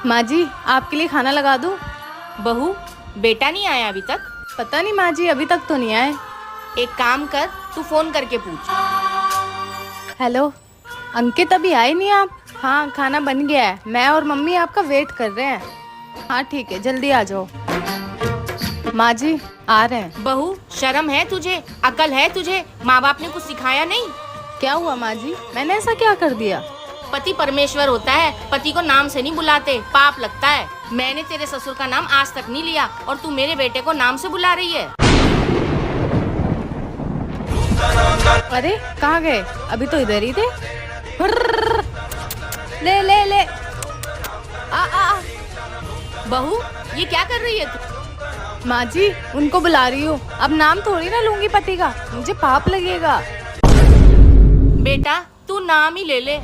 माँ जी, आपके लिए खाना लगा दूँ? बहू, बेटा नहीं आया अभी तक? पता नहीं माँ जी, अभी तक तो नहीं आए। एक काम कर, तू फोन करके पूछ। हेलो अंकित, अभी आए नहीं आप? हाँ, खाना बन गया है, मैं और मम्मी आपका वेट कर रहे हैं। हाँ ठीक है, जल्दी आ जाओ। माँ जी, आ रहे हैं। बहू, शर्म है तुझे, अकल है तुझे? माँ बाप ने कुछ सिखाया नहीं? क्या हुआ माँ जी, मैंने ऐसा क्या कर दिया? पति परमेश्वर होता है, पति को नाम से नहीं बुलाते, पाप लगता है। मैंने तेरे ससुर का नाम आज तक नहीं लिया और तू मेरे बेटे को नाम से बुला रही है। अरे कहाँ गए? अभी तो इधर ही थे। हुर्र, ले ले ले। आ। बहू, ये क्या कर रही है तू? माँ जी, उनको बुला रही हूँ, अब नाम थोड़ी ना लूंगी पति का, मुझे पाप लगेगा। बेटा, तू नाम ही ले ले।